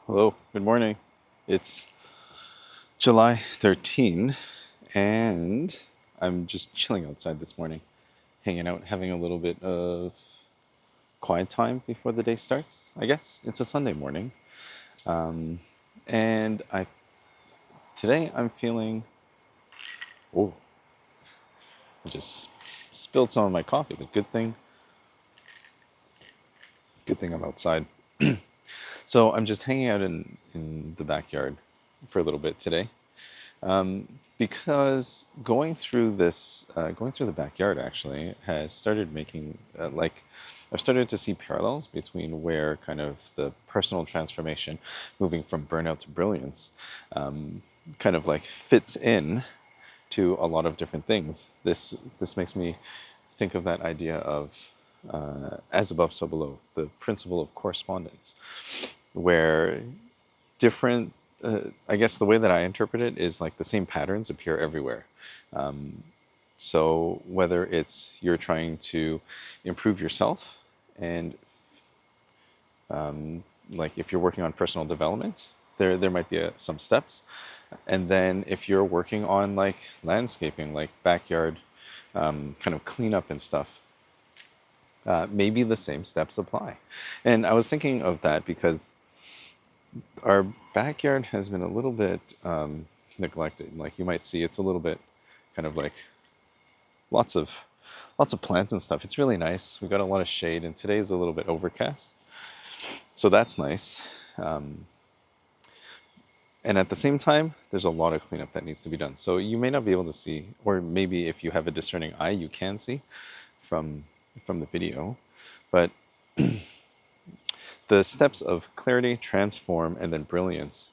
Hello, good morning. It's July 13, and I'm just chilling outside this morning, hanging out, having a little bit of quiet time before the day starts, I guess. It's a Sunday morning. Um, and today I'm feeling, oh, I just spilled some of my coffee, but good thing I'm outside. So I'm just hanging out in the backyard for a little bit today. Because going through the backyard actually has started making I've started to see parallels between where kind of the personal transformation, moving from burnout to brilliance, kind of like fits in to a lot of different things. This makes me think of that idea of as above, so below, the principle of correspondence, where different I guess the way that I interpret it is like the same patterns appear everywhere. So whether it's you're trying to improve yourself, and like if you're working on personal development, there might be some steps, and then if you're working on like landscaping, like backyard kind of cleanup and stuff, maybe the same steps apply. And I was thinking of that because our backyard has been a little bit neglected. Like you might see, it's a little bit kind of like lots of lots of plants and stuff. It's really nice. We got a lot of shade, and today is a little bit overcast, so that's nice. Um, and at the same time, there's a lot of cleanup that needs to be done. So you may not be able to see, or maybe if you have a discerning eye, you can see from the video, but the steps of clarity, transform, and then brilliance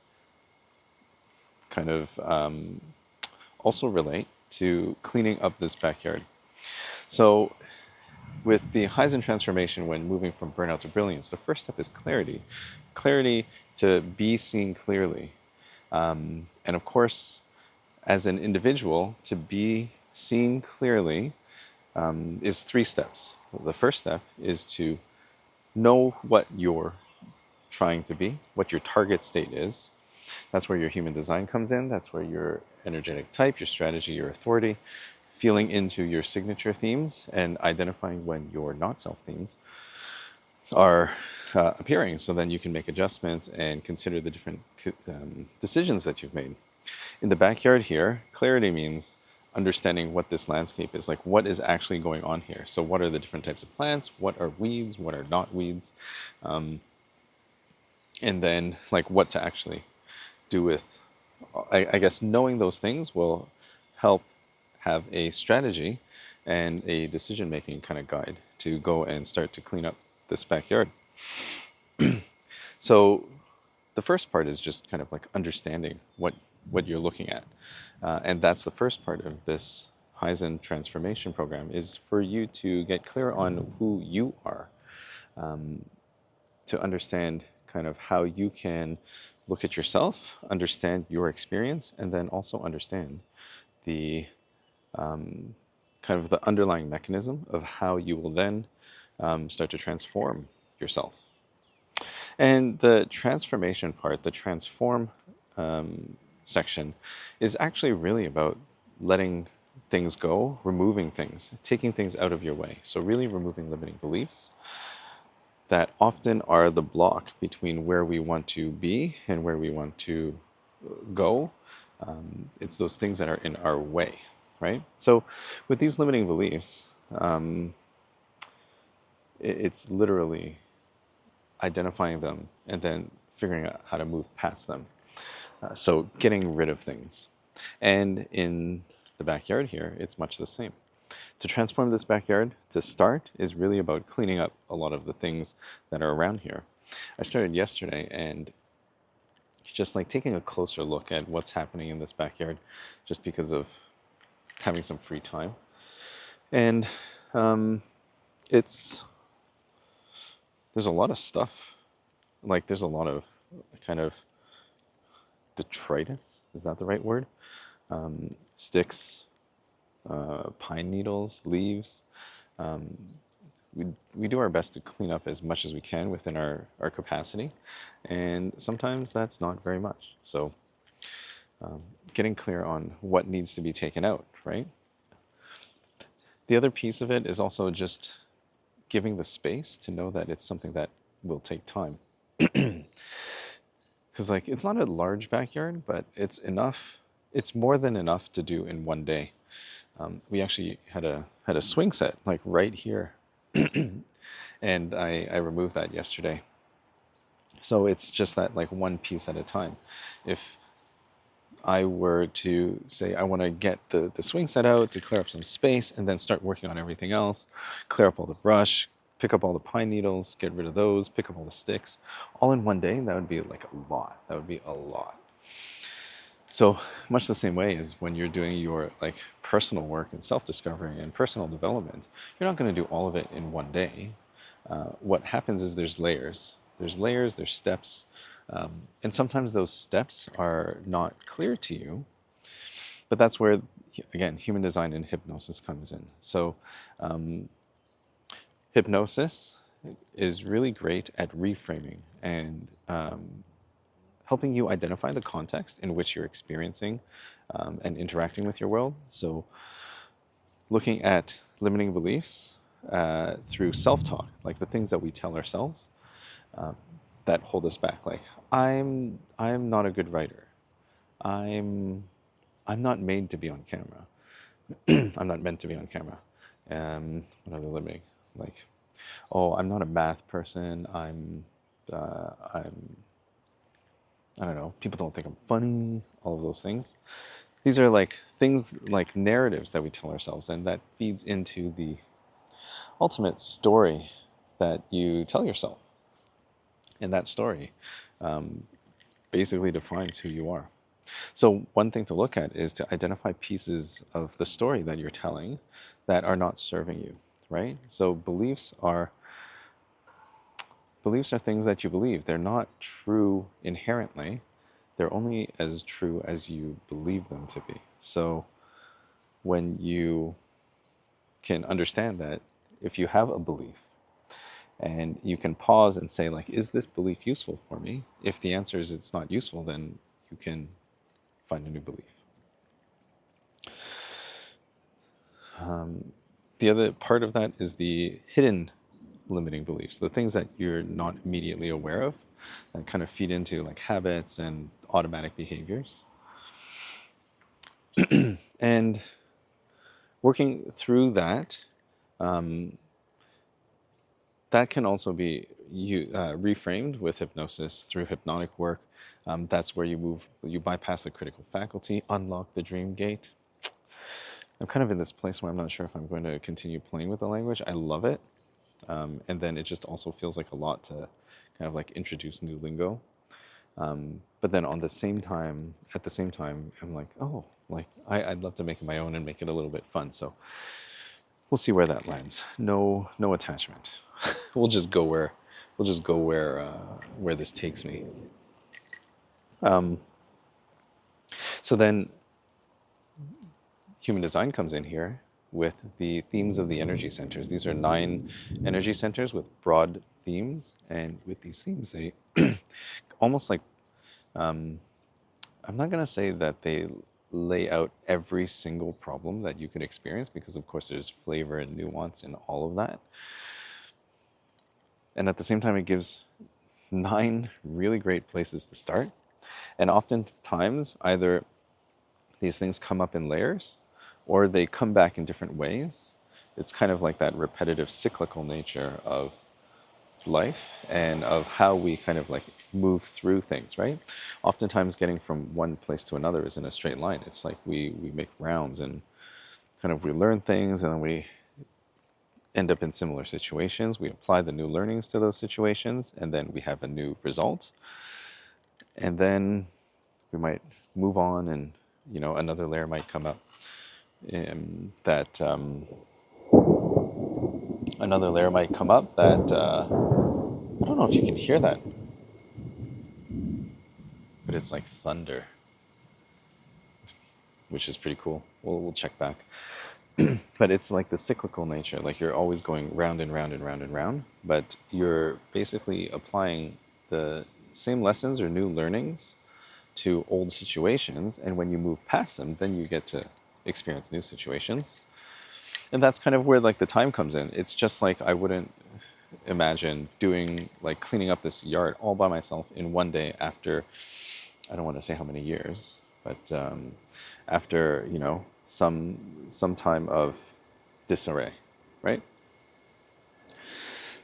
kind of also relate to cleaning up this backyard. So, with the Haizhen transformation, when moving from burnout to brilliance, the first step is clarity. Clarity to be seen clearly. And of course, as an individual, to be seen clearly is three steps. The first step is to know what you're trying to be, what your target state is. That's where your human design comes in. That's where your energetic type, your strategy, your authority, feeling into your signature themes, and identifying when your not self themes are appearing. So then you can make adjustments and consider the different decisions that you've made. In the backyard here, clarity means understanding what this landscape is, like what is actually going on here. So what are the different types of plants? What are weeds? What are not weeds? And then like what to actually do with. I guess knowing those things will help have a strategy and a decision making kind of guide to go and start to clean up this backyard. So the first part is just kind of like understanding what you're looking at, and that's the first part of this Haizhen transformation program, is for you to get clear on who you are, to understand kind of how you can look at yourself, understand your experience, and then also understand the kind of the underlying mechanism of how you will then start to transform yourself. And the transformation part, the transform section, is actually really about letting things go, removing things, taking things out of your way. So, really removing limiting beliefs that often are the block between where we want to be and where we want to go. It's those things that are in our way, right? So, with these limiting beliefs, it's literally identifying them and then figuring out how to move past them. So, getting rid of things. And in the backyard here, it's much the same. To transform this backyard, to start, is really about cleaning up a lot of the things that are around here. I started yesterday, and just like taking a closer look at what's happening in this backyard, just because of having some free time. And it's there's a lot of stuff. Like there's a lot of kind of detritus. Is that the right word? Sticks, pine needles, leaves, we do our best to clean up as much as we can within our capacity, and sometimes that's not very much. So getting clear on what needs to be taken out, right? The other piece of it is also just giving the space to know that it's something that will take time. Because like it's not a large backyard, but it's enough. It's more than enough to do in one day. We actually had a swing set like right here, and I removed that yesterday. So it's just that like one piece at a time. If I were to say I want to get the swing set out to clear up some space and then start working on everything else, clear up all the brush, pick up all the pine needles, get rid of those, pick up all the sticks, all in one day, that would be like a lot. That would be a lot. So much the same way as when you're doing your like personal work and self-discovery and personal development, you're not going to do all of it in one day. What happens is there's layers. There's layers, there's steps, and sometimes those steps are not clear to you, but that's where, again, human design and hypnosis comes in. So hypnosis is really great at reframing and helping you identify the context in which you're experiencing and interacting with your world. So looking at limiting beliefs through self-talk, like the things that we tell ourselves that hold us back. Like I'm not a good writer. I'm not made to be on camera. I'm not meant to be on camera. What other limiting? Like, oh, I'm not a math person. I don't know. People don't think I'm funny. All of those things. These are like things like narratives that we tell ourselves, and that feeds into the ultimate story that you tell yourself. And that story basically defines who you are. So one thing to look at is to identify pieces of the story that you're telling that are not serving you, right? So beliefs are things that you believe. They're not true inherently. They're only as true as you believe them to be. So when you can understand that if you have a belief and you can pause and say, like, is this belief useful for me? If the answer is it's not useful, then you can find a new belief. The other part of that is the hidden limiting beliefs, the things that you're not immediately aware of that kind of feed into like habits and automatic behaviors. And working through that, that can also be reframed with hypnosis through hypnotic work. That's where you bypass the critical faculty, unlock the dream gate. I'm kind of in this place where I'm not sure if I'm going to continue playing with the language. I love it. And then it just also feels like a lot to kind of like introduce new lingo. But then at the same time, I'm like, oh, like I'd love to make it my own and make it a little bit fun. So we'll see where that lands. No attachment. we'll just go where this takes me. So then human design comes in here with the themes of the energy centers. These are 9 energy centers with broad themes, and with these themes, they almost like, I'm not going to say that they lay out every single problem that you could experience, because of course there's flavor and nuance in all of that. And at the same time, it gives 9 really great places to start. And oftentimes, either these things come up in layers, or they come back in different ways. It's kind of like that repetitive cyclical nature of life and of how we kind of like move through things, right? Oftentimes getting from one place to another is in a straight line. It's like we make rounds and kind of we learn things, and then we end up in similar situations. We apply the new learnings to those situations, and then we have a new result. And then we might move on, and another layer might come up. Another layer might come up that I don't know if you can hear that, but it's like thunder, which is pretty cool. We'll check back. but it's like the cyclical nature, like you're always going round and round and round and round, but you're basically applying the same lessons or new learnings to old situations, and when you move past them, then you get to experience new situations. And that's kind of where like the time comes in. It's just like I wouldn't imagine doing like cleaning up this yard all by myself in one day after, I don't want to say how many years, but after, you know, some time of disarray, right?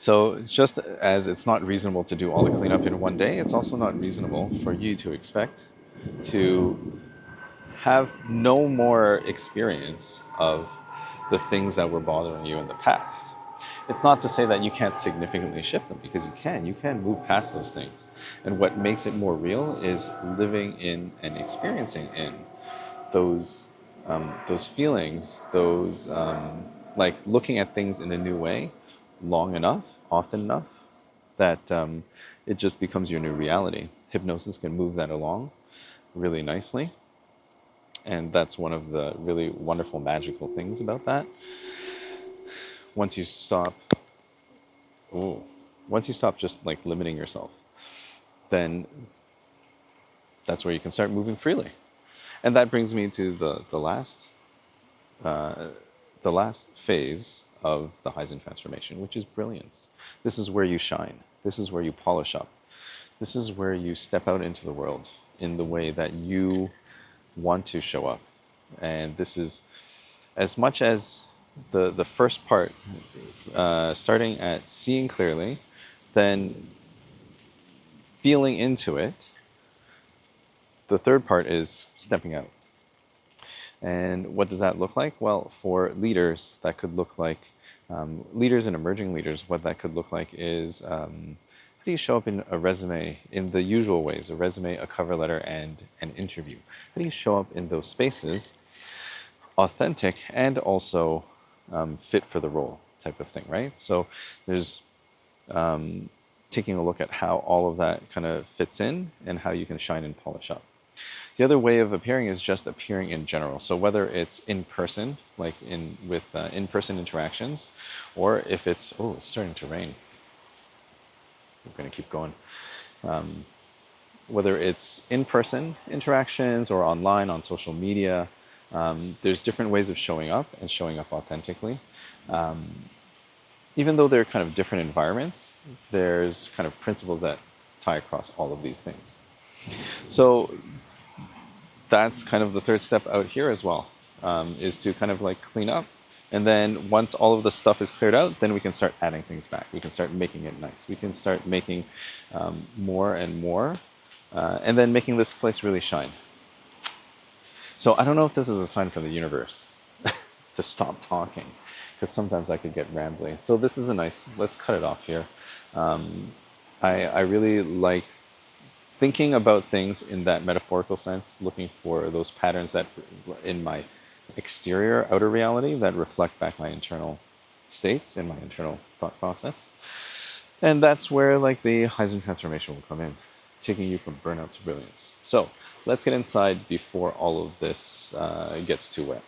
So just as it's not reasonable to do all the cleanup in one day, it's also not reasonable for you to expect to have no more experience of the things that were bothering you in the past. It's not to say that you can't significantly shift them, because you can. You can move past those things. And what makes it more real is living in and experiencing in those feelings, those like looking at things in a new way, long enough, often enough, that it just becomes your new reality. Hypnosis can move that along really nicely, and that's one of the really wonderful, magical things about that. Once you stop, oh, once you stop just like limiting yourself, then that's where you can start moving freely. And that brings me to the last phase of the Haizhen Transformation, which is brilliance. This is where you shine. This is where you polish up. This is where you step out into the world in the way that you want to show up. And this is as much as the first part, starting at seeing clearly, then feeling into it. The third part is stepping out. And what does that look like? Well, for leaders, that could look like, leaders and emerging leaders, what that could look like is, how do you show up in a resume in the usual ways, a resume, a cover letter, and an interview? How do you show up in those spaces, authentic and also fit for the role type of thing, right? So there's taking a look at how all of that kind of fits in and how you can shine and polish up. The other way of appearing is just appearing in general. So whether it's in person, like with in-person interactions, or if it's, oh, it's starting to rain. We're going to keep going. Whether it's in-person interactions or online on social media, there's different ways of showing up and showing up authentically. Even though they're kind of different environments, there's kind of principles that tie across all of these things. So that's kind of the third step out here as well, is to kind of like clean up. And then once all of the stuff is cleared out, then we can start adding things back. We can start making it nice. We can start making more and more, and then making this place really shine. So I don't know if this is a sign from the universe to stop talking, because sometimes I could get rambling. So this is a nice, let's cut it off here. I really like thinking about things in that metaphorical sense, looking for those patterns that in my exterior, outer reality that reflect back my internal states and my internal thought process. And that's where like the Haizhen Transformation will come in, taking you from burnout to brilliance. So let's get inside before all of this gets too wet.